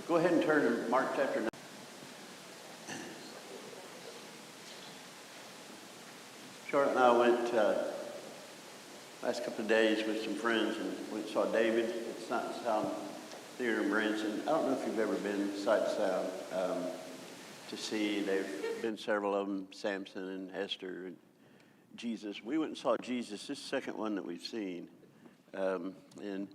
Go ahead and turn to Mark chapter 9. Charlotte and I went last couple of days with some friends and went and saw David at Sight and Sound Theater in Branson. I don't know if you've ever been Sight and Sound to see. There've been several of them, Samson and Esther and Jesus. We went and saw Jesus. This is the second one that we've seen. And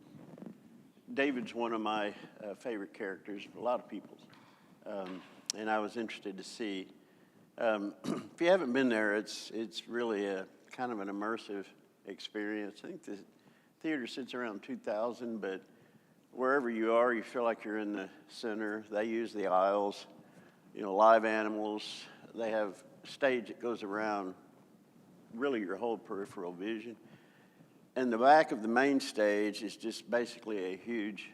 David's one of my favorite characters, a lot of people's. And I was interested to see. If you haven't been there, it's really a kind of an immersive experience. I think the theater sits around 2,000, but wherever you are, you feel like you're in the center. They use the aisles, live animals. They have a stage that goes around really your whole peripheral vision. And the back of the main stage is just basically a huge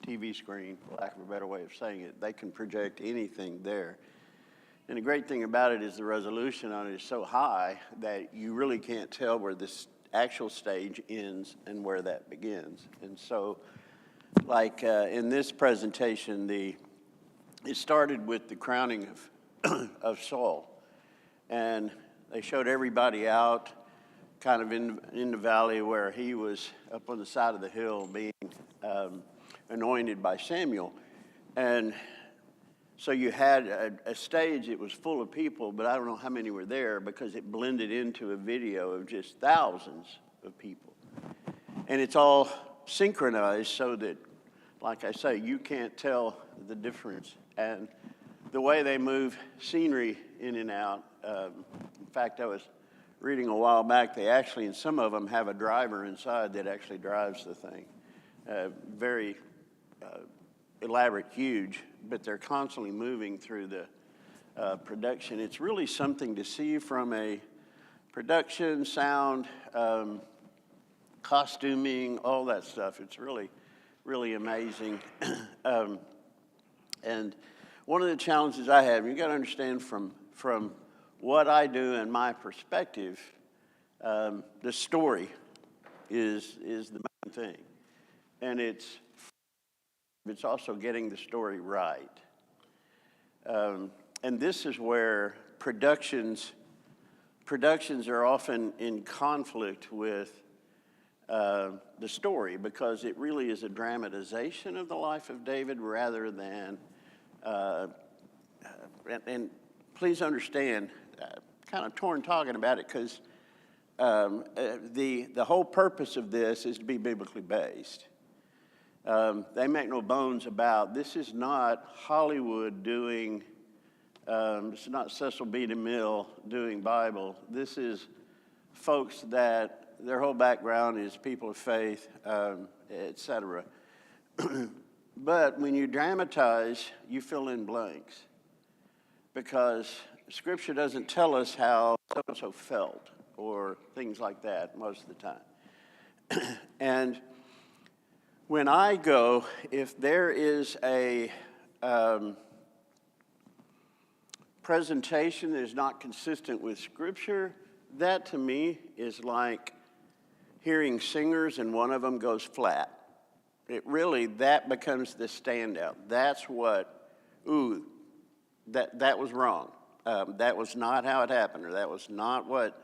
TV screen, for lack of a better way of saying it. They can project anything there. And the great thing about it is the resolution on it is so high that you really can't tell where this actual stage ends and where that begins. And so, like in this presentation, it started with the crowning of Saul. And they showed everybody out kind of in the valley where he was up on the side of the hill being anointed by Samuel. And so you had a stage that was full of people, but I don't know how many were there because it blended into a video of just thousands of people. And it's all synchronized so that, like I say, you can't tell the difference. And the way they move scenery in and out, in fact, I was reading a while back, they actually, in some of them, have a driver inside that actually drives the thing. Very elaborate, huge, but they're constantly moving through the production. It's really something to see from a production, sound, costuming, all that stuff. It's really, really amazing. And one of the challenges I have, you got to understand from what I do and my perspective, the story is the main thing. And it's also getting the story right. And this is where productions are often in conflict with the story, because it really is a dramatization of the life of David rather than, and please understand, kind of torn talking about it because the whole purpose of this is to be biblically based. They make no bones about this is not Hollywood doing, this is not Cecil B. DeMille doing Bible. This is folks that their whole background is people of faith, etc. But when you dramatize, you fill in blanks because Scripture doesn't tell us how so-and-so felt or things like that most of the time. And when I go, if there is a presentation that is not consistent with Scripture, that to me is like hearing singers and one of them goes flat. That becomes the standout. That's what, that was wrong. That was not how it happened, or that was not what,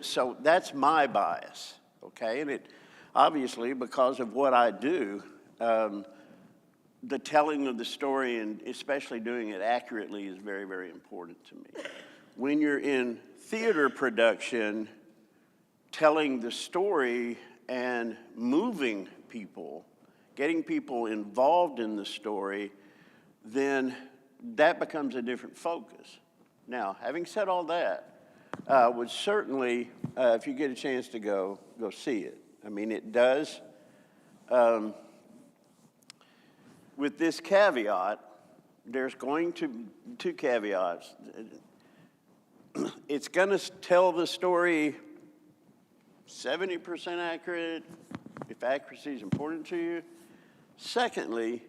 so that's my bias, okay? And it, obviously, because of what I do, the telling of the story, and especially doing it accurately, is very, very important to me. When you're in theater production, telling the story and moving people, getting people involved in the story, then that becomes a different focus. Now, having said all that, would certainly, if you get a chance to go see it. I mean, it does, with this caveat, there's going to be two caveats. It's going to tell the story 70% accurate, if accuracy is important to you. Secondly,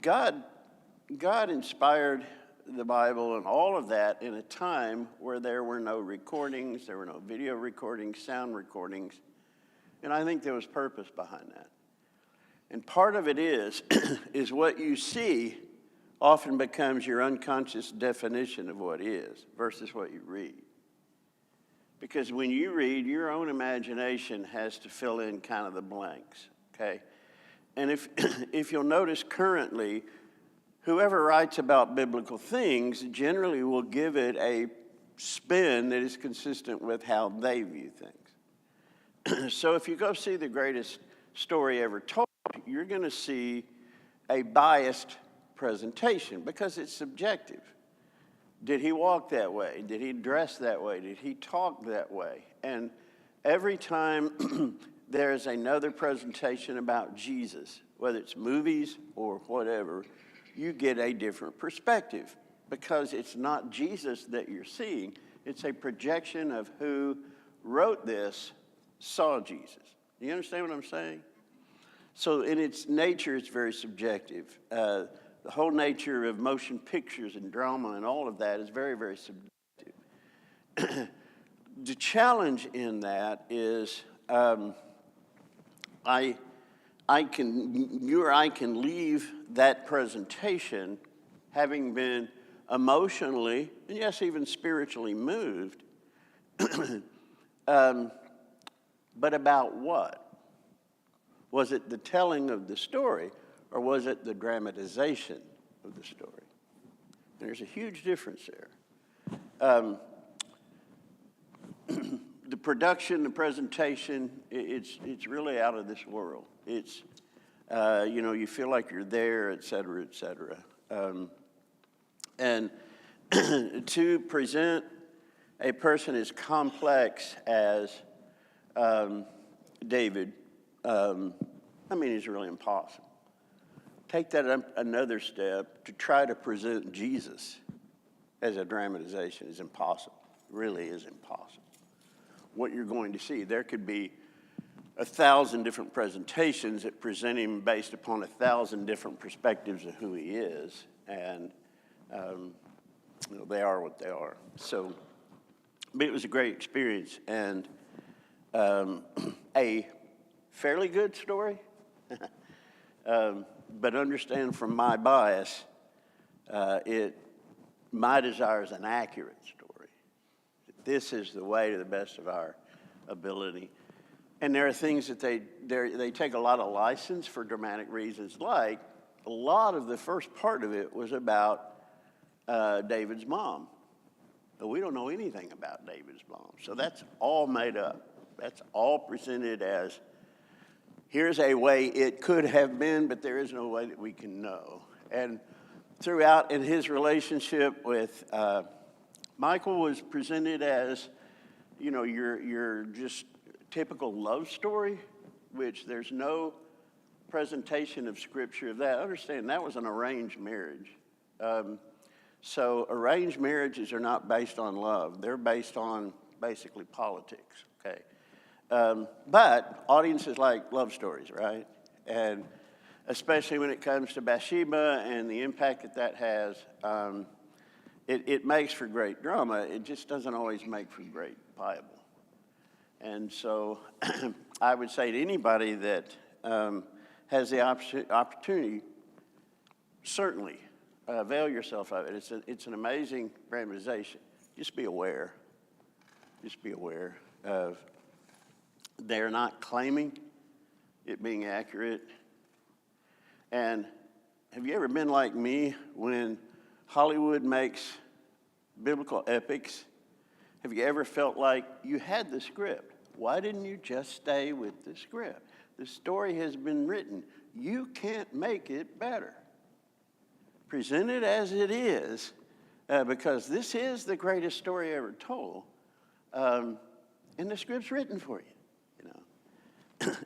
God inspired the Bible and all of that in a time where there were no recordings, there were no video recordings, sound recordings, and I think there was purpose behind that. And part of it is, is what you see often becomes your unconscious definition of what is versus what you read. Because when you read, your own imagination has to fill in kind of the blanks, okay? And if you'll notice currently, whoever writes about biblical things generally will give it a spin that is consistent with how they view things. So if you go see the greatest story ever told, you're going to see a biased presentation because it's subjective. Did he walk that way? Did he dress that way? Did he talk that way? And every time there's another presentation about Jesus, whether it's movies or whatever, you get a different perspective because it's not Jesus that you're seeing. It's a projection of who wrote this, saw Jesus. You understand what I'm saying? So in its nature, it's very subjective. The whole nature of motion pictures and drama and all of that is very, very subjective. The challenge in that is I can leave that presentation having been emotionally and yes, even spiritually moved. But about what? Was it the telling of the story, or was it the dramatization of the story? And there's a huge difference there. The production, the presentation, it's really out of this world. It's, you feel like you're there, et cetera, et cetera. And to present a person as complex as David, it's really impossible. Take that another step to try to present Jesus as a dramatization is impossible. It really is impossible. What you're going to see, there could be 1,000 different presentations that present him based upon 1,000 different perspectives of who he is, and they are what they are. So, but it was a great experience and a fairly good story. But understand from my bias, my desire is an accurate story. This is the way to the best of our ability. And there are things that they take a lot of license for dramatic reasons, like a lot of the first part of it was about David's mom. But we don't know anything about David's mom. So that's all made up. That's all presented as, here's a way it could have been, but there is no way that we can know. And throughout in his relationship with Michael was presented as, your just typical love story, which there's no presentation of scripture of that. Understand, that was an arranged marriage. So arranged marriages are not based on love. They're based on basically politics, okay? But audiences like love stories, right? And especially when it comes to Bathsheba and the impact that has, it makes for great drama. It just doesn't always make for great Bible. And so I would say to anybody that has the opportunity, certainly avail yourself of it. It's an amazing dramatization. Just be aware. Just be aware of they're not claiming it being accurate. And have you ever been like me when Hollywood makes biblical epics? Have you ever felt like you had the script? Why didn't you just stay with the script? The story has been written. You can't make it better. Present it as it is, because this is the greatest story ever told. And the script's written for you.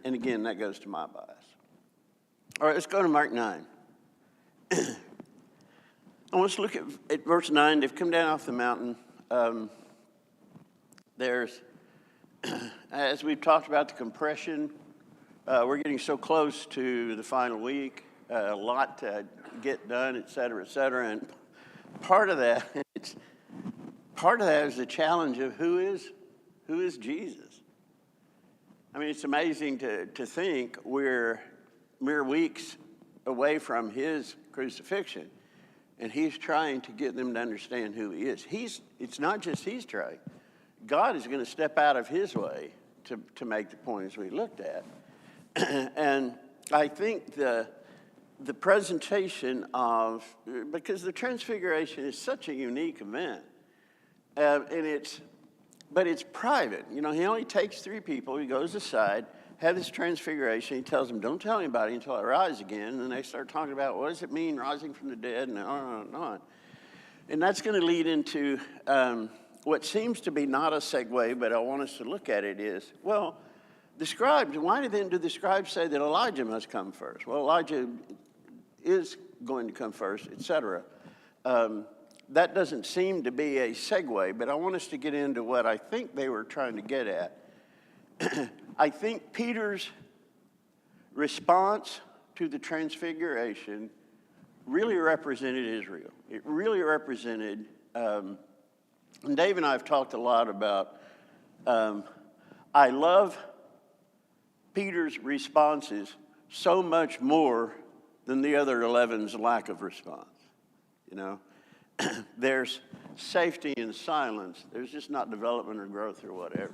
And again, that goes to my bias. All right, let's go to Mark 9. I want us to look at verse 9. They've come down off the mountain. There's, as we've talked about the compression, we're getting so close to the final week, a lot to get done, et cetera, and part of that is the challenge of who is Jesus. I mean, it's amazing to think we're mere weeks away from his crucifixion, and he's trying to get them to understand who he is. It's not just he's trying. God is going to step out of his way to make the point as we looked at. And I think the presentation of, because the Transfiguration is such a unique event, but it's private. You know, he only takes 3 people. He goes aside, have this Transfiguration. He tells them, don't tell anybody until I rise again. And then they start talking about, what does it mean, rising from the dead, and on and on. And that's going to lead into what seems to be not a segue, but I want us to look at it is, well, the scribes, why then do the scribes say that Elijah must come first? Well, Elijah is going to come first, etc. That doesn't seem to be a segue, but I want us to get into what I think they were trying to get at. I think Peter's response to the Transfiguration really represented Israel. It really represented, and Dave and I have talked a lot about, I love Peter's responses so much more than the other 11's lack of response. You know, there's safety in silence. There's just not development or growth or whatever.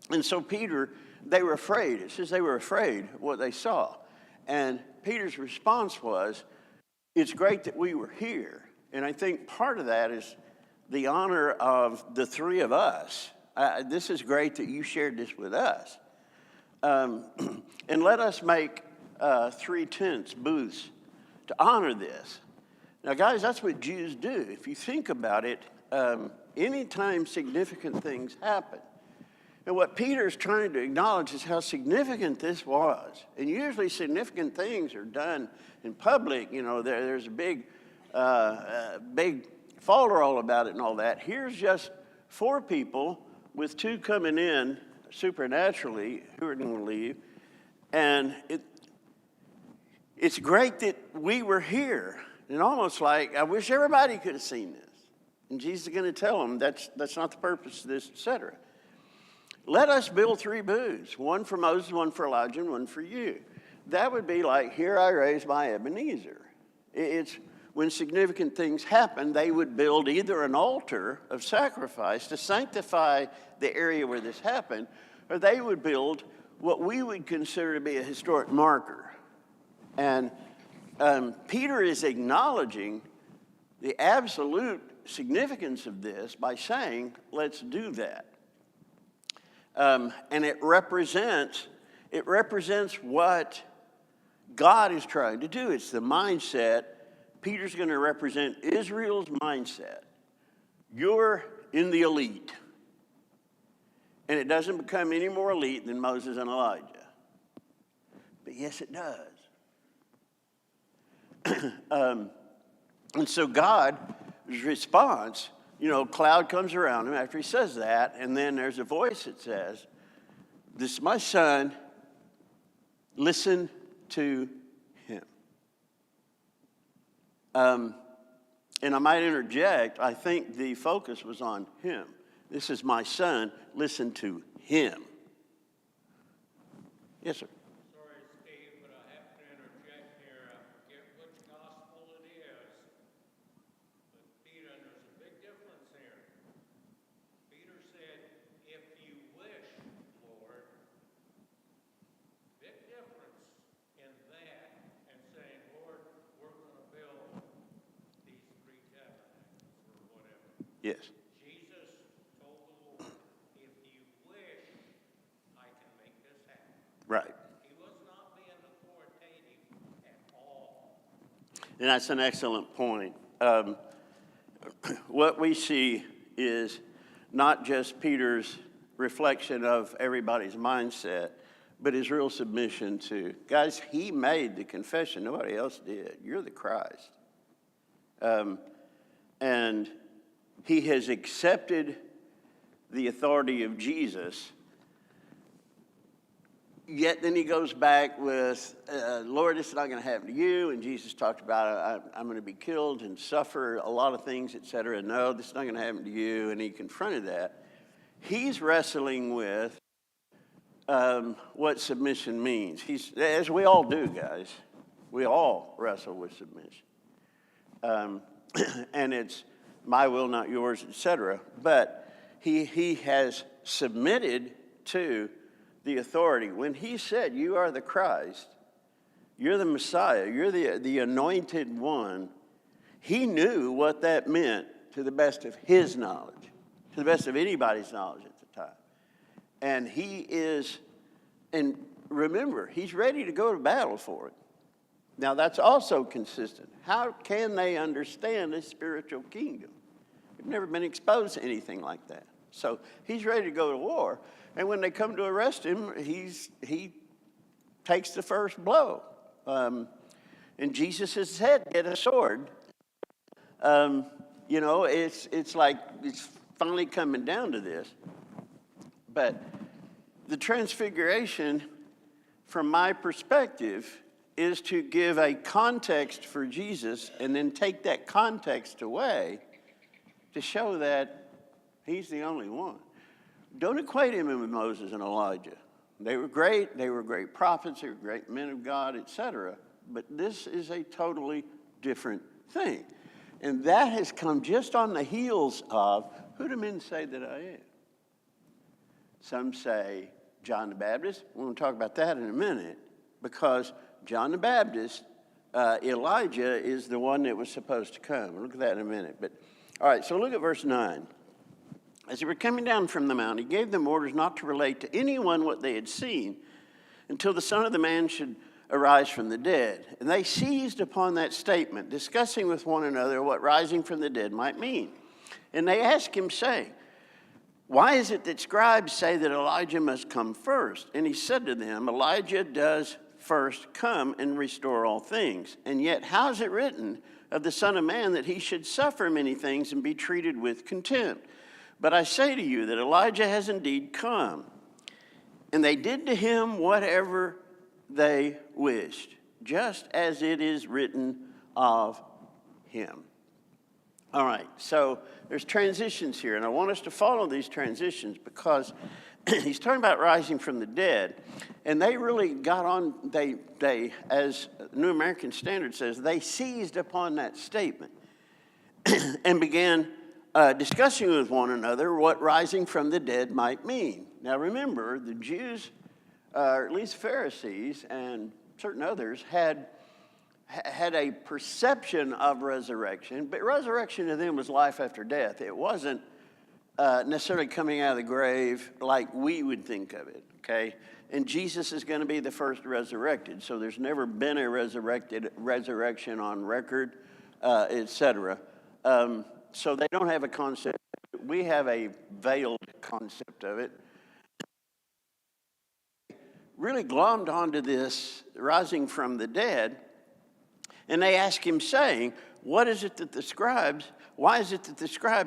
And so Peter, they were afraid. It says they were afraid of what they saw. And Peter's response was, it's great that we were here. And I think part of that is the honor of the 3 of us. This is great that you shared this with us. And let us make 3 tents, booths, to honor this. Now, guys, that's what Jews do. If you think about it, anytime significant things happen, and what Peter's trying to acknowledge is how significant this was. And usually significant things are done in public. You know, there's a big folderol about it and all that. Here's just 4 people with 2 coming in supernaturally who are going to leave. And it's great that we were here. And almost like, I wish everybody could have seen this. And Jesus is going to tell them that's not the purpose of this, etc. Let us build 3 booths, one for Moses, one for Elijah, and one for you. That would be like, here I raise my Ebenezer. It's when significant things happen, they would build either an altar of sacrifice to sanctify the area where this happened, or they would build what we would consider to be a historic marker. And Peter is acknowledging the absolute significance of this by saying, let's do that. And it represents what God is trying to do. It's the mindset. Peter's going to represent Israel's mindset. You're in the elite. And it doesn't become any more elite than Moses and Elijah. But yes, it does. And so God's response, you know, cloud comes around him after he says that, and then there's a voice that says, this is my son, listen to him. And I might interject, I think the focus was on him. This is my son, listen to him. Yes, sir. Sorry, Steve, but I have to interject here. I forget which gospel it is. But Peter, there's a big difference here. Peter said, if you wish, Lord. Big difference in that and saying, Lord, we're going to build these 3 tabernacles or whatever. Yes. Jesus told the Lord, if you wish, I can make this happen. Right. He was not being authoritative at all. And that's an excellent point. What we see is not just Peter's reflection of everybody's mindset, but his real submission to, guys, he made the confession. Nobody else did. You're the Christ. And he has accepted the authority of Jesus. Yet then he goes back with, Lord, this is not going to happen to you. And Jesus talked about, I'm going to be killed and suffer a lot of things, etc. No, this is not going to happen to you. And he confronted that. He's wrestling with, what submission means. As we all do, guys. We all wrestle with submission. And it's my will, not yours, etc. But he has submitted to the authority. When he said, you are the Christ, you're the Messiah, you're the anointed one, he knew what that meant to the best of his knowledge, to the best of anybody's knowledge at the time. And and remember, he's ready to go to battle for it. Now, that's also consistent. How can they understand a spiritual kingdom? They've never been exposed to anything like that. So he's ready to go to war. And when they come to arrest him, he takes the first blow. And Jesus' head get a sword. It's like it's finally coming down to this. But the transfiguration, from my perspective, is to give a context for Jesus and then take that context away to show that he's the only one. Don't equate him with Moses and Elijah. They were great prophets, they were great men of God, etc. But this is a totally different thing. And that has come just on the heels of, who do men say that I am? Some say John the Baptist. We're going to talk about that in a minute, because John the Baptist, Elijah is the one that was supposed to come. We'll look at that in a minute. But all right, so look at verse 9. As they were coming down from the mount, he gave them orders not to relate to anyone what they had seen until the Son of the Man should arise from the dead. And they seized upon that statement, discussing with one another what rising from the dead might mean. And they asked him, saying, why is it that scribes say that Elijah must come first? And he said to them, Elijah does first come and restore all things. And yet, how is it written of the Son of Man that he should suffer many things and be treated with contempt? But I say to you that Elijah has indeed come. And they did to him whatever they wished, just as it is written of him. All right, so there's transitions here, and I want us to follow these transitions because he's talking about rising from the dead, and they really got on, they as New American Standard says, they seized upon that statement and began discussing with one another what rising from the dead might mean. Now remember, the Jews, or at least Pharisees and certain others, had a perception of resurrection, but resurrection to them was life after death. It wasn't necessarily coming out of the grave like we would think of it, okay? And Jesus is going to be the first resurrected, so there's never been a resurrection on record, etc. So they don't have a concept. We have a veiled concept of it. Really glommed onto this rising from the dead, and they ask him, saying, why is it that the scribes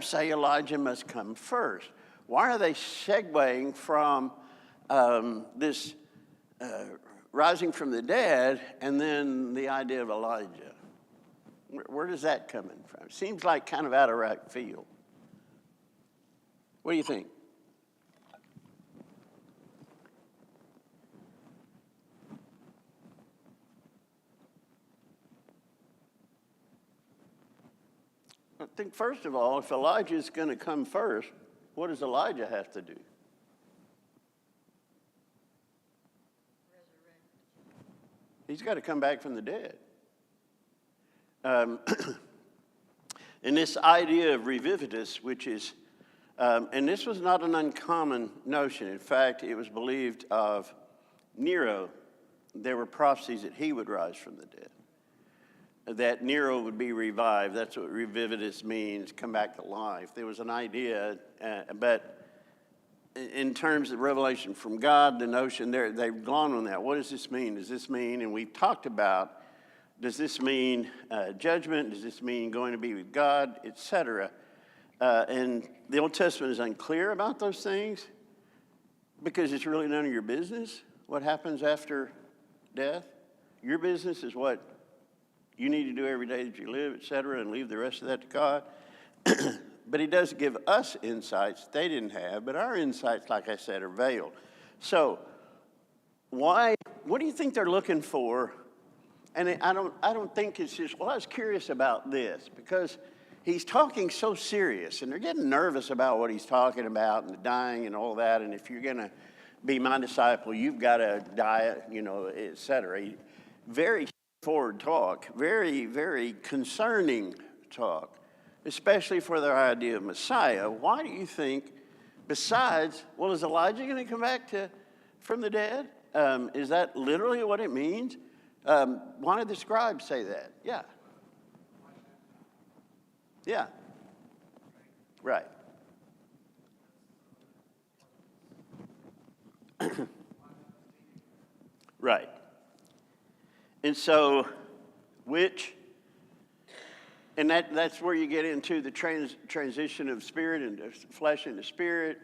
say Elijah must come first? Why are they segueing from this rising from the dead and then the idea of Elijah? Where does that come in from? It seems like kind of out of right field. What do you think? I think, first of all, if Elijah is going to come first, what does Elijah have to do? He's got to come back from the dead. And this idea of revivitus, which is, and this was not an uncommon notion. In fact, it was believed of Nero. There were prophecies that he would rise from the dead, that Nero would be revived. That's what revivitus means, come back to life. There was an idea, but in terms of revelation from God, the notion there, they've gone on that. What does this mean? Does this mean, and we've talked about, does this mean judgment? Does this mean going to be with God, etc.? And the Old Testament is unclear about those things because it's really none of your business what happens after death. Your business is what you need to do every day that you live, etc., and leave the rest of that to God. But he does give us insights they didn't have, but our insights, like I said, are veiled. So Why? What do you think they're looking for? And I don't think it's just, well, I was curious about this because he's talking so serious and they're getting nervous about what he's talking about and the dying and all that. And if you're going to be my disciple, you've got to die, et cetera. Very forward talk, very, very concerning talk, especially for their idea of Messiah. Why do you think, besides, well, is Elijah going to come back from the dead? Is that literally what it means? Why did the scribes say that? Yeah. Yeah. Right. Right. And so, that's where you get into the transition of spirit and flesh into spirit,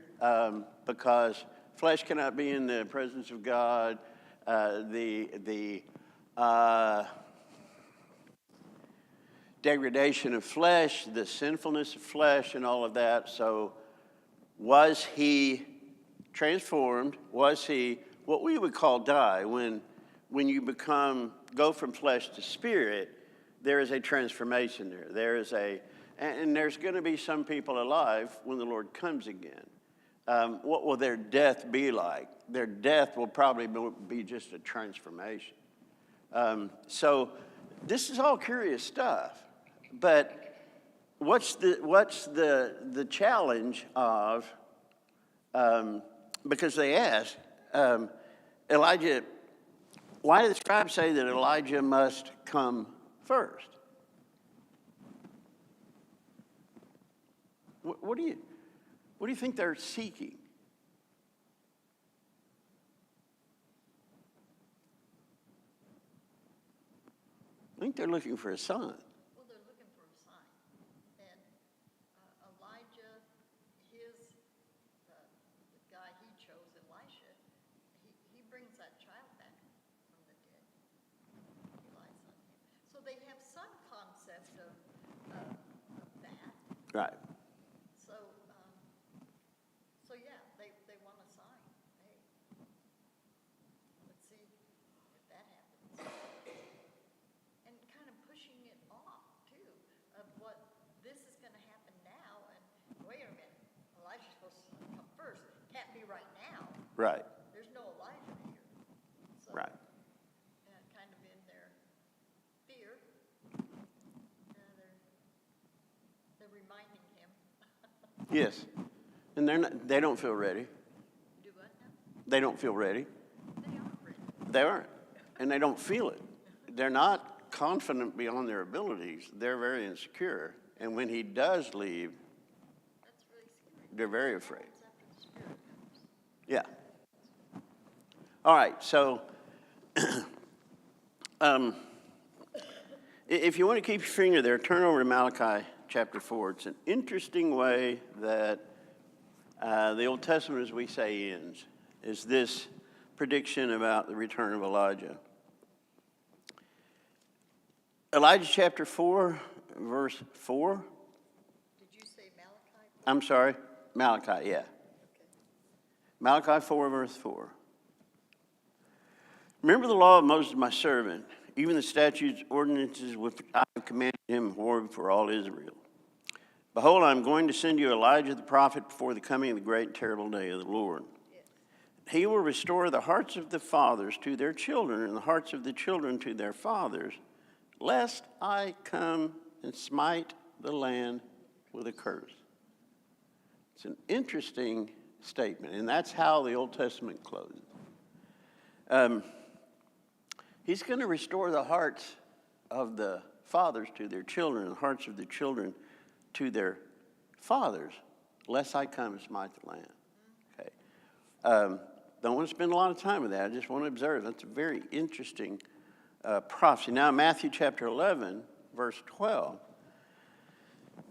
because flesh cannot be in the presence of God. The degradation of flesh, the sinfulness of flesh, and all of that. So, was he transformed? Was he what we would call die? When you go from flesh to spirit, there is a transformation there. And there's going to be some people alive when the Lord comes again. What will their death be like? Their death will probably be just a transformation. So this is all curious stuff. But what's the challenge of? Because they ask Elijah, why did the scribes say that Elijah must come first? What do you think they're seeking? I think they're looking for a sign. Well, they're looking for a sign. And Elijah, the guy he chose, Elisha, he brings that child back from the dead. He relies on him. So they have some concept of that. Right. So yeah, they want a sign. Hey, let's see if that happens. And kind of pushing it off, too, of what this is going to happen now. And wait a minute, Elijah's supposed to come first. Can't be right now. Right. There's no Elijah here. So, Right. kind of in their fear, they're reminding him. Yes. And they don't feel ready. Do what now? They don't feel ready. They aren't ready. They aren't. And they don't feel it. They're not confident beyond their abilities. They're very insecure. And when he does leave, That's really scary. they're very afraid. It's after the Spirit comes. Yeah. All right. So, if you want to keep your finger there, turn over to Malachi chapter 4. It's an interesting way that the Old Testament, as we say, ends, is this prediction about the return of Elijah. Elijah chapter 4, verse 4. Did you say Malachi? I'm sorry, Malachi, yeah. Okay. Malachi 4, verse 4. Remember the law of Moses, my servant, even the statutes, ordinances which I have commanded him for all Israel. Behold, I am going to send you Elijah the prophet before the coming of the great and terrible day of the Lord. Yes. He will restore the hearts of the fathers to their children and the hearts of the children to their fathers, lest I come and smite the land with a curse. It's an interesting statement, and that's how the Old Testament closes. He's going to restore the hearts of the fathers to their children, and the hearts of the children to their fathers, lest I come and smite the land. Okay. Don't want to spend a lot of time with that. I just want to observe. That's a very interesting prophecy. Now, Matthew chapter 11, verse 12.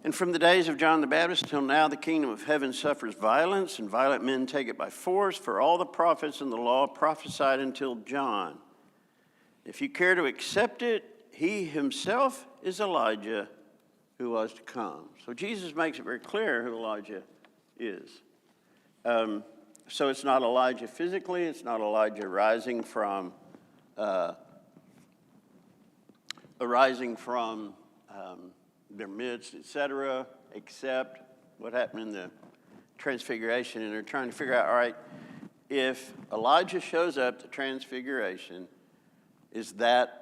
And from the days of John the Baptist till now, the kingdom of heaven suffers violence, and violent men take it by force. For all the prophets and the law prophesied until John. If you care to accept it, he himself is Elijah who was to come. So Jesus makes it very clear who Elijah is. So it's not Elijah physically, it's not Elijah rising from their midst, etc., except what happened in the transfiguration. And they're trying to figure out, all right, if Elijah shows up, the transfiguration, is that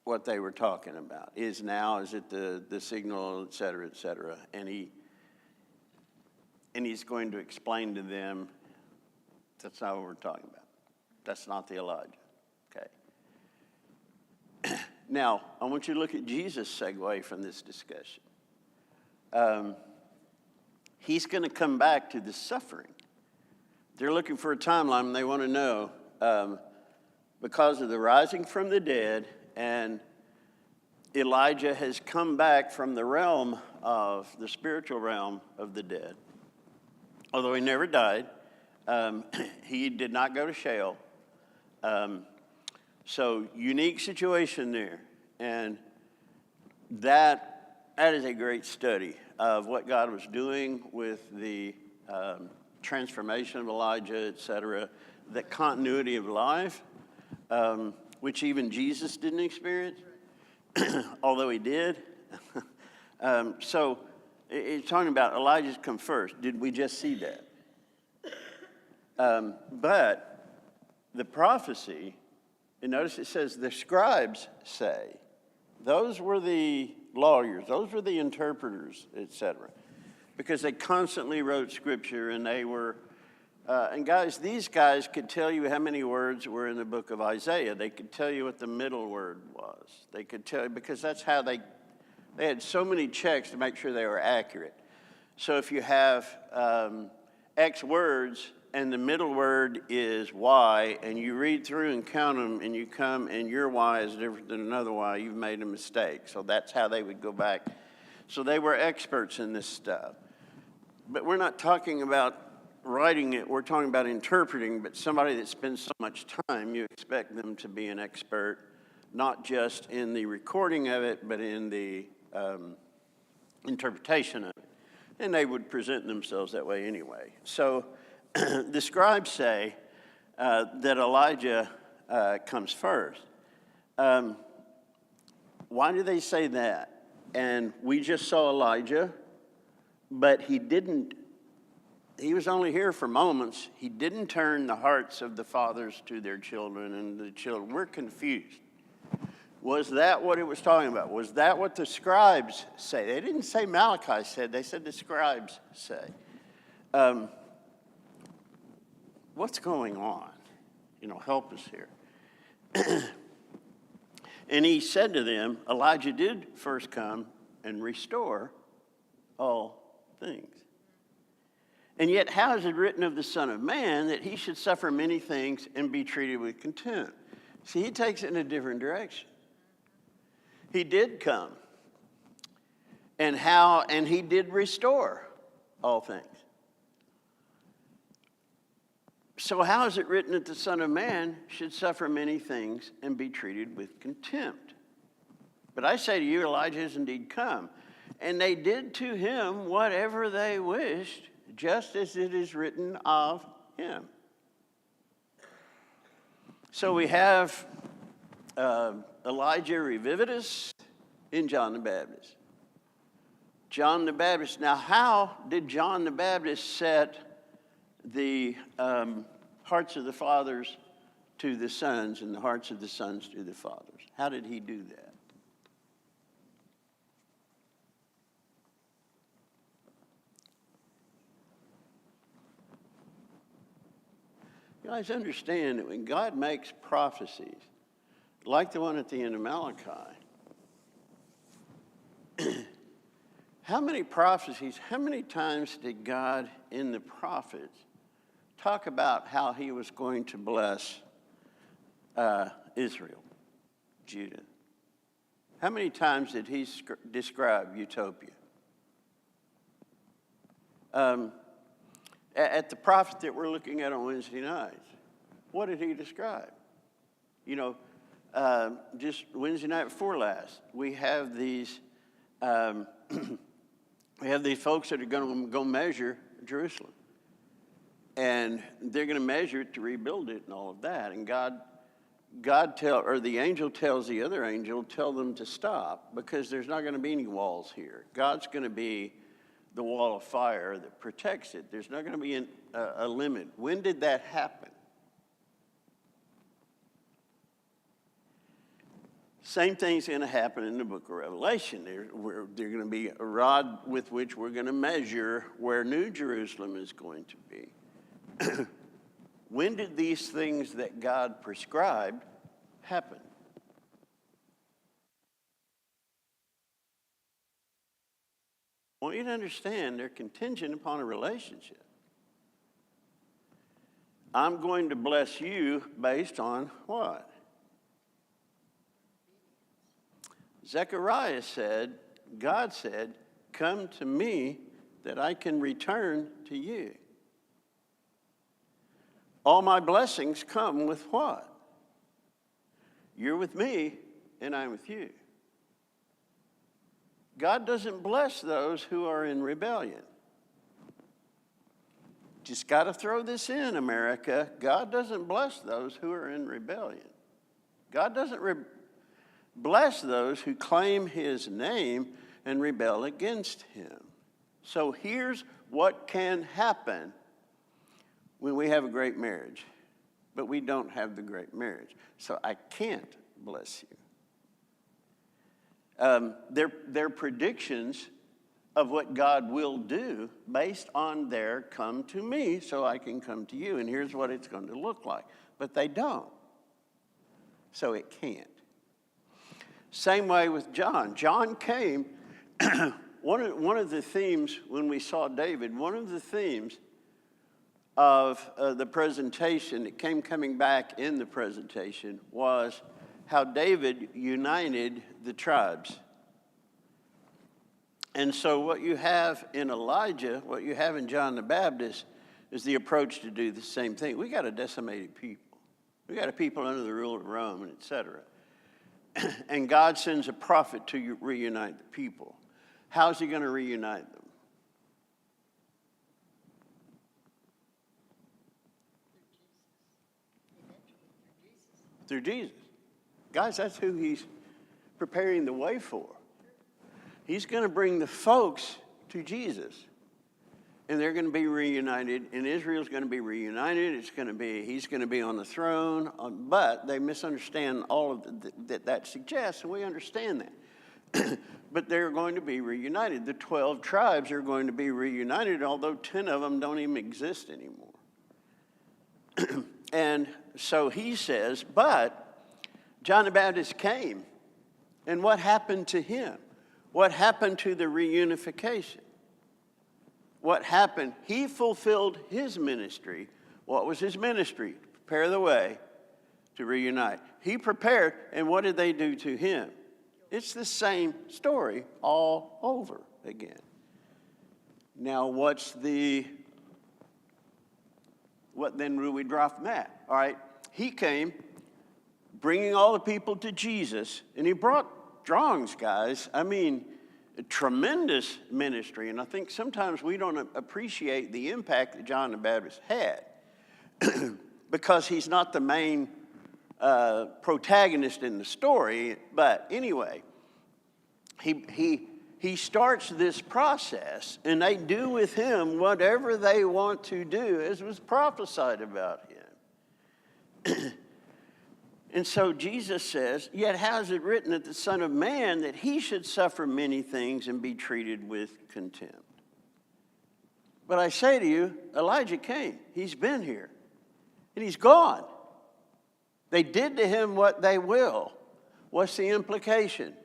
what they were talking about? Is it the signal, etc., etc.? And he's going to explain to them, that's not what we're talking about. That's not the Elijah. Okay. Now, I want you to look at Jesus' segue from this discussion. He's going to come back to the suffering. They're looking for a timeline, and they want to know, because of the rising from the dead, and Elijah has come back from the realm of the spiritual realm of the dead. Although he never died, he did not go to Sheol. So unique situation there. And that is a great study of what God was doing with the transformation of Elijah, etc., the continuity of life, which even Jesus didn't experience, although he did. So it's talking about Elijah's come first. Did we just see that? But the prophecy, and notice it says the scribes say, those were the lawyers, those were the interpreters, etc., because they constantly wrote scripture, and they were, and guys, these guys could tell you how many words were in the book of Isaiah. They could tell you what the middle word was. They could tell you, because that's how they had so many checks to make sure they were accurate. So if you have X words and the middle word is Y, and you read through and count them, and you come and your Y is different than another Y, you've made a mistake. So that's how they would go back. So they were experts in this stuff. But we're not talking about writing it, we're talking about interpreting, but somebody that spends so much time, you expect them to be an expert, not just in the recording of it, but in the interpretation of it. And they would present themselves that way anyway. So the scribes say that Elijah comes first. Why do they say that? And we just saw Elijah, but he was only here for moments. He didn't turn the hearts of the fathers to their children, and the children were confused. Was that what it was talking about? Was that what the scribes say? They didn't say Malachi said, they said the scribes say. What's going on? Help us here. And he said to them, Elijah did first come and restore all things. And yet, how is it written of the Son of Man that he should suffer many things and be treated with contempt? See, he takes it in a different direction. He did come. And he did restore all things. So how is it written that the Son of Man should suffer many things and be treated with contempt? But I say to you, Elijah has indeed come. And they did to him whatever they wished, just as it is written of him. So we have Elijah Revividus in John the Baptist. John the Baptist. Now, how did John the Baptist set the hearts of the fathers to the sons and the hearts of the sons to the fathers? How did he do that? You guys understand that when God makes prophecies, like the one at the end of Malachi, how many prophecies, how many times did God in the prophets talk about how he was going to bless Israel, Judah? How many times did he describe utopia? At the prophet that we're looking at on Wednesday nights, what did he describe? Just Wednesday night before last, we have these folks that are going to go measure Jerusalem. And they're going to measure it to rebuild it and all of that. And the angel tells the other angel, tell them to stop, because there's not going to be any walls here. God's going to be the wall of fire that protects it. There's not going to be a limit. When did that happen? Same thing's going to happen in the book of Revelation. There's going to be a rod with which we're going to measure where New Jerusalem is going to be. When did these things that God prescribed happen? I want you to understand they're contingent upon a relationship. I'm going to bless you based on what? Zechariah said, God said, come to me that I can return to you. All my blessings come with what? You're with me and I'm with you. God doesn't bless those who are in rebellion. Just got to throw this in, America. God doesn't bless those who are in rebellion. God doesn't bless those who claim his name and rebel against him. So here's what can happen when we have a great marriage, but we don't have the great marriage. So I can't bless you. They're predictions of what God will do based on their come to me so I can come to you. And here's what it's going to look like. But they don't. So it can't. Same way with John. John came, one of the themes when we saw David, one of the themes of the presentation that coming back in the presentation was how David united the tribes. And so what you have in Elijah, what you have in John the Baptist, is the approach to do the same thing. We got a decimated people. We got a people under the rule of Rome, and et cetera. And God sends a prophet to reunite the people. How's he going to reunite them? Through Jesus. Guys, that's who he's preparing the way for. He's going to bring the folks to Jesus. And they're going to be reunited, and Israel's going to be reunited. He's going to be on the throne, but they misunderstand all of that suggests, and we understand that. But they're going to be reunited. The 12 tribes are going to be reunited, although 10 of them don't even exist anymore. And so he says, but John the Baptist came, and what happened to him? What happened to the reunification? What happened? He fulfilled his ministry. What was his ministry? To prepare the way to reunite. He prepared, and what did they do to him? It's the same story all over again. Now, what then will we draw from that? All right, he came bringing all the people to Jesus, and he brought drawings, guys. I mean, a tremendous ministry, and I think sometimes we don't appreciate the impact that John the Baptist had because he's not the main protagonist in the story. But anyway, he starts this process, and they do with him whatever they want to do, as was prophesied about him. And so Jesus says, yet how is it written that the Son of Man, that he should suffer many things and be treated with contempt? But I say to you, Elijah came. He's been here. And he's gone. They did to him what they will. What's the implication?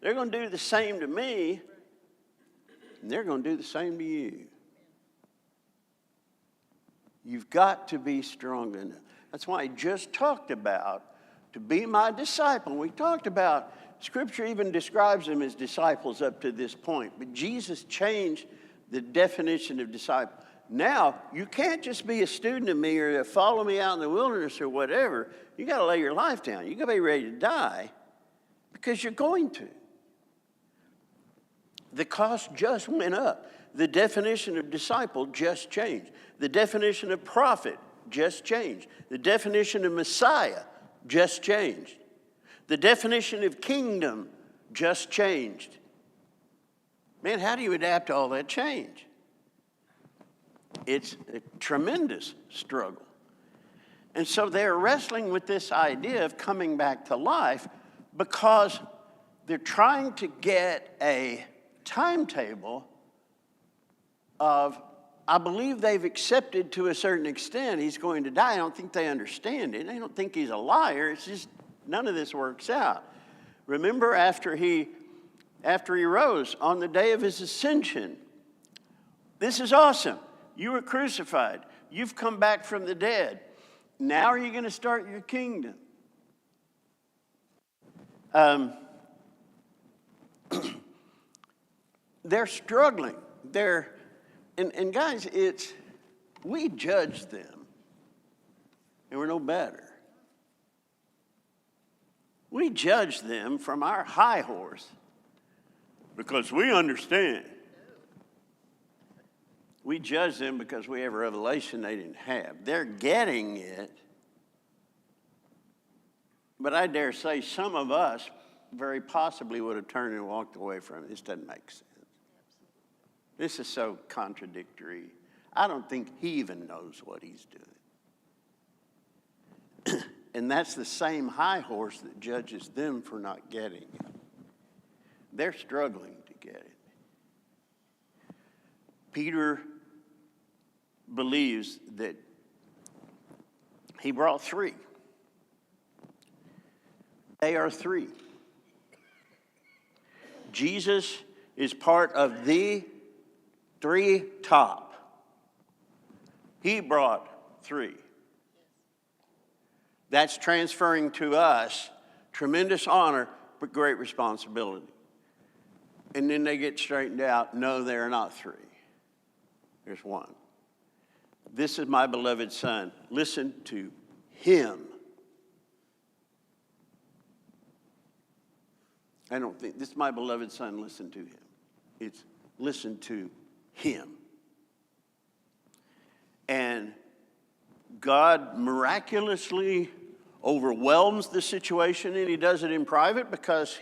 They're going to do the same to me, and they're going to do the same to you. You've got to be strong enough. That's why I just talked about to be my disciple. We talked about, Scripture even describes them as disciples up to this point. But Jesus changed the definition of disciple. Now, you can't just be a student of me or follow me out in the wilderness or whatever. You got to lay your life down. You got to be ready to die because you're going to. The cost just went up. The definition of disciple just changed. The definition of prophet just changed. The definition of Messiah just changed. The definition of kingdom just changed. Man, how do you adapt to all that change? It's a tremendous struggle. And so they're wrestling with this idea of coming back to life because they're trying to get a timetable of, I believe they've accepted to a certain extent he's going to die. I don't think they understand it. They don't think he's a liar. It's just none of this works out. Remember after he rose on the day of his ascension, this is awesome. You were crucified. You've come back from the dead. Now are you going to start your kingdom? They're struggling. And guys, we judge them, and we're no better. We judge them from our high horse because we understand. We judge them because we have a revelation they didn't have. They're getting it, but I dare say some of us very possibly would have turned and walked away from it. This doesn't make sense. This is so contradictory. I don't think he even knows what he's doing. And that's the same high horse that judges them for not getting it. They're struggling to get it. Peter believes that he brought three. They are three. Jesus is part of the three top. He brought three. That's transferring to us tremendous honor, but great responsibility. And then they get straightened out. No, they're not three. There's one. This is my beloved son. Listen to him. I don't think, this is my beloved son, listen to him. It's listen to him. And God miraculously overwhelms the situation, and he does it in private because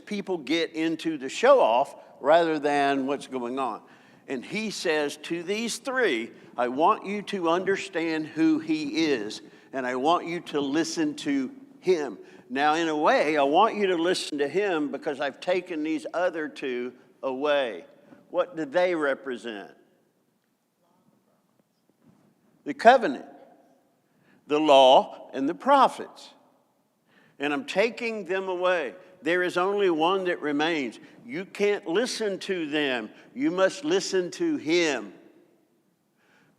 people get into the show off rather than what's going on. And he says to these three, I want you to understand who he is, and I want you to listen to him. Now, in a way, I want you to listen to him because I've taken these other two away. What do they represent? The covenant, the law, and the prophets. And I'm taking them away. There is only one that remains. You can't listen to them. You must listen to him.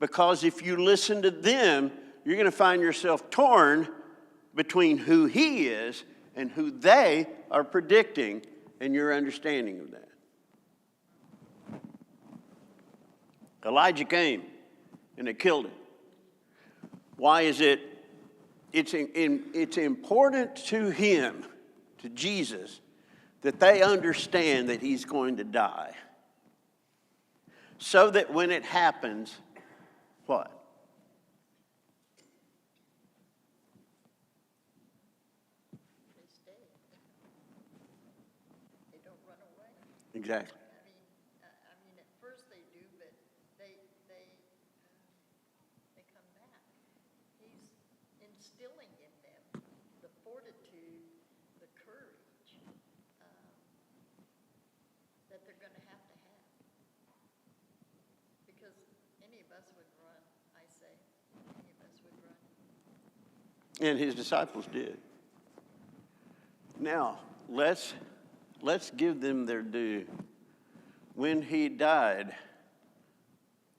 Because if you listen to them, you're going to find yourself torn between who he is and who they are predicting and your understanding of that. Elijah came and they killed him. Why is it? It's important to him, to Jesus, that they understand that he's going to die. So that when it happens, what? They stay. They don't run away. Exactly. I mean, at first they do, but they come back. He's instilling in them the fortitude, the courage that they're going to have. Because any of us would run, I say. Any of us would run. And his disciples did. Now, let's give them their due. When he died,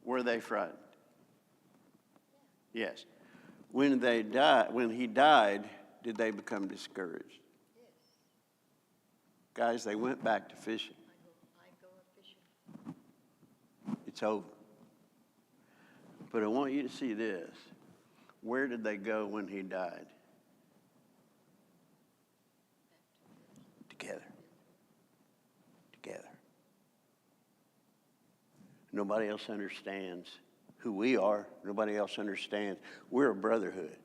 were they frightened? Yes. When he died, did they become discouraged? Yes. Guys, they went back to fishing. I go fishing. It's over. But I want you to see this. Where did they go when he died? Together. Together. Nobody else understands who we are. Nobody else understands. We're a brotherhood.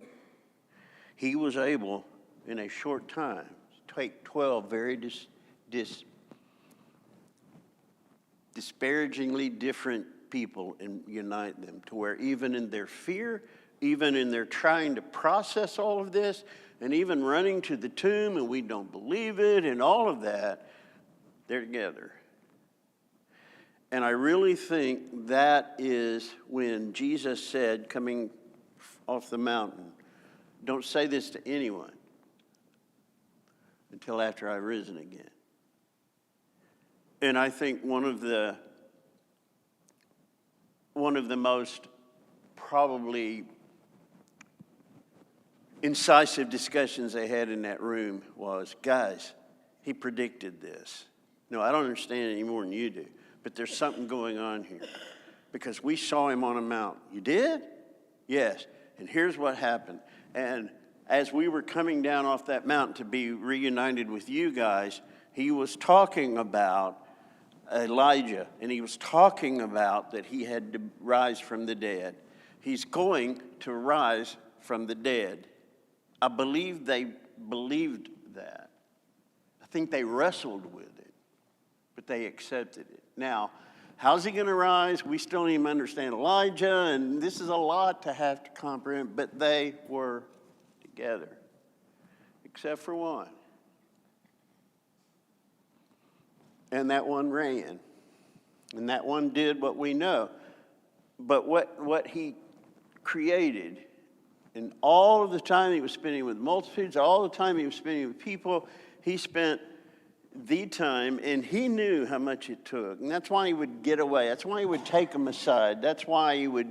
He was able, in a short time, to take 12 very disparagingly different people and unite them to where even in their fear, even in their trying to process all of this, and even running to the tomb and we don't believe it and all of that, they're together. And I really think that is when Jesus said, coming off the mountain, don't say this to anyone until after I've risen again. And I think one of the most probably incisive discussions they had in that room was, guys, he predicted this. No, I don't understand it any more than you do, but there's something going on here because we saw him on a mountain. You did? Yes. And here's what happened. And as we were coming down off that mountain to be reunited with you guys, he was talking about Elijah, and he was talking about that he had to rise from the dead. He's going to rise from the dead. I believe they believed that. I think they wrestled with it, but they accepted it. Now, how's he going to rise? We still don't even understand Elijah, and this is a lot to have to comprehend, but they were together, except for one. And that one ran. And that one did what we know. But what he created, and all of the time he was spending with multitudes, all the time he was spending with people, he spent the time, and he knew how much it took. And that's why he would get away. That's why he would take them aside. That's why he would,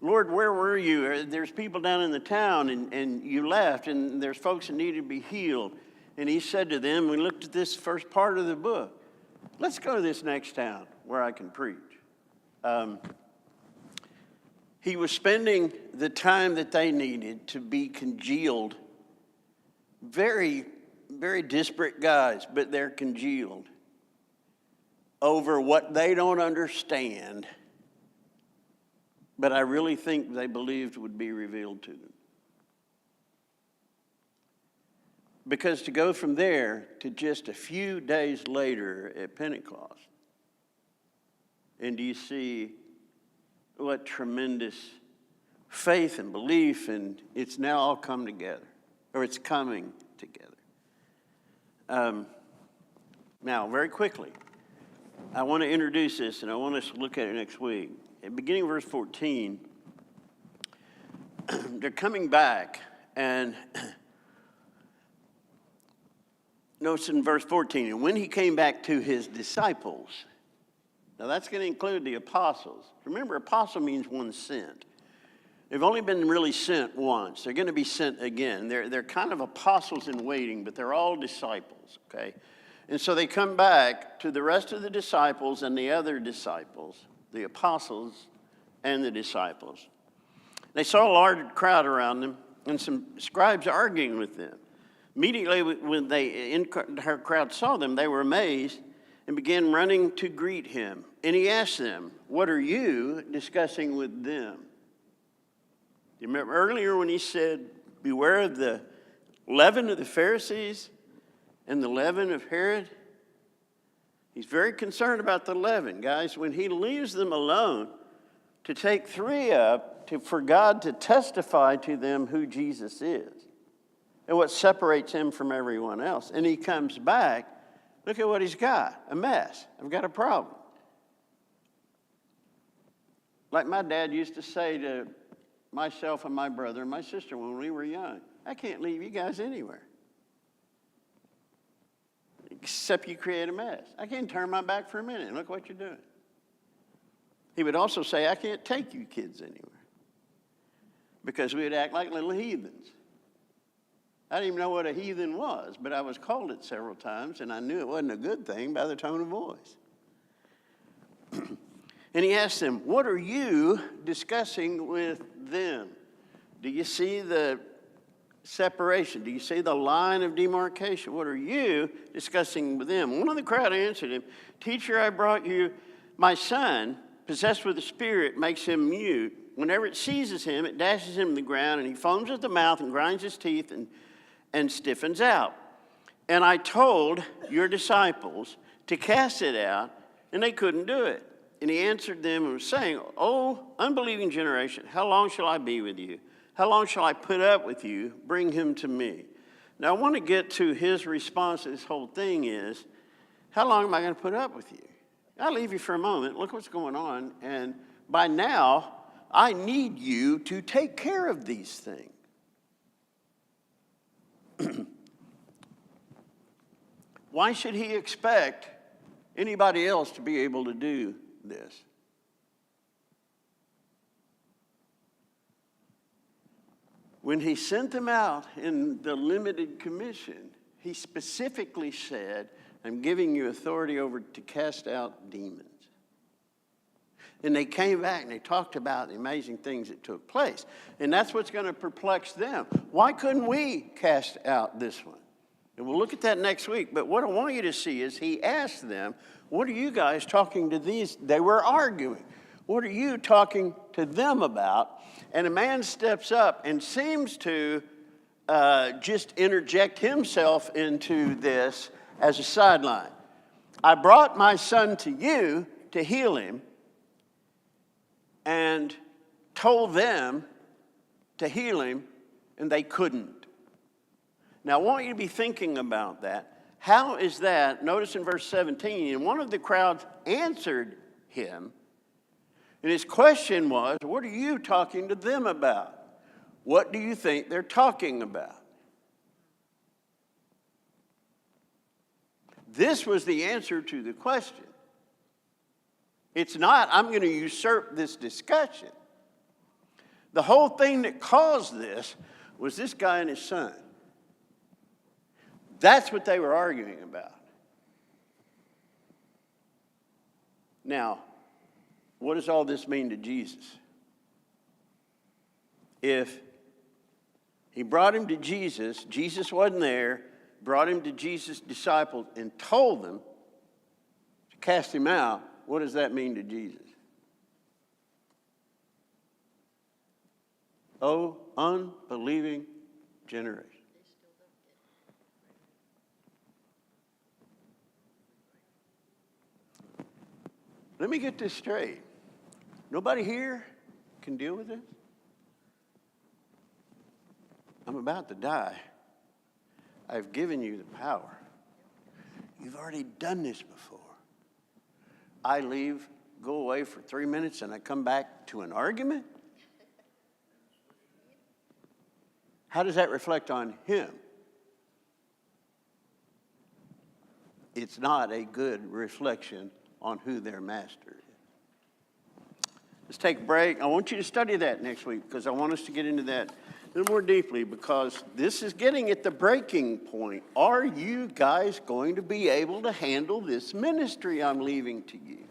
Lord, where were you? There's people down in the town, and you left, and there's folks that need to be healed. And he said to them, we looked at this first part of the book, let's go to this next town where I can preach. He was spending the time that they needed to be congealed. Very, very disparate guys, but they're congealed over what they don't understand, but I really think they believed would be revealed to them. Because to go from there to just a few days later at Pentecost, and do you see what tremendous faith and belief, and it's now all come together, or it's coming together. Now, very quickly, I want to introduce this, and I want us to look at it next week. At beginning of verse 14, they're coming back, and notice in verse 14, and when he came back to his disciples, now that's going to include the apostles. Remember, apostle means one sent. They've only been really sent once. They're going to be sent again. They're kind of apostles in waiting, but they're all disciples, okay? And so they come back to the rest of the disciples and the other disciples, the apostles and the disciples. They saw a large crowd around them and some scribes arguing with them. Immediately when the entire crowd saw them, they were amazed and began running to greet him. And he asked them, what are you discussing with them? You remember earlier when he said, beware of the leaven of the Pharisees and the leaven of Herod? He's very concerned about the leaven, guys. When he leaves them alone to take three up for God to testify to them who Jesus is and what separates him from everyone else. And he comes back, look at what he's got, a mess. I've got a problem. Like my dad used to say to myself and my brother and my sister when we were young, I can't leave you guys anywhere. Except you create a mess. I can't turn my back for a minute and look what you're doing. He would also say, I can't take you kids anywhere. Because we would act like little heathens. I didn't even know what a heathen was, but I was called it several times, and I knew it wasn't a good thing by the tone of voice. And he asked them, what are you discussing with them? Do you see the separation? Do you see the line of demarcation? What are you discussing with them? One of the crowd answered him, Teacher, I brought you my son possessed with a spirit, makes him mute. Whenever it seizes him, it dashes him to the ground, and he foams at the mouth and grinds his teeth and stiffens out. And I told your disciples to cast it out, and they couldn't do it. And he answered them and was saying, O unbelieving generation, how long shall I be with you? How long shall I put up with you? Bring him to me. Now, I want to get to his response to this whole thing is, how long am I going to put up with you? I'll leave you for a moment. Look what's going on. And by now, I need you to take care of these things. Why should he expect anybody else to be able to do this? When he sent them out in the limited commission, he specifically said, I'm giving you authority over to cast out demons. And they came back and they talked about the amazing things that took place. And that's what's going to perplex them. Why couldn't we cast out this one? And we'll look at that next week. But what I want you to see is he asked them, what are you guys talking to these? They were arguing. What are you talking to them about? And a man steps up and seems to just interject himself into this as a sideline. I brought my son to you to heal him and told them to heal him, and they couldn't. Now, I want you to be thinking about that. How is that? Notice in verse 17, and one of the crowds answered him, and his question was, what are you talking to them about? What do you think they're talking about? This was the answer to the question. It's not, I'm going to usurp this discussion. The whole thing that caused this was this guy and his son. That's what they were arguing about. Now, what does all this mean to Jesus? If he brought him to Jesus, Jesus wasn't there, brought him to Jesus' disciples and told them to cast him out, what does that mean to Jesus? Oh, unbelieving generation. Let me get this straight. Nobody here can deal with this? I'm about to die. I've given you the power. You've already done this before. I leave, go away for 3 minutes, and I come back to an argument? How does that reflect on him? It's not a good reflection on who their master is. Let's take a break. I want you to study that next week because I want us to get into that a little more deeply because this is getting at the breaking point. Are you guys going to be able to handle this ministry I'm leaving to you?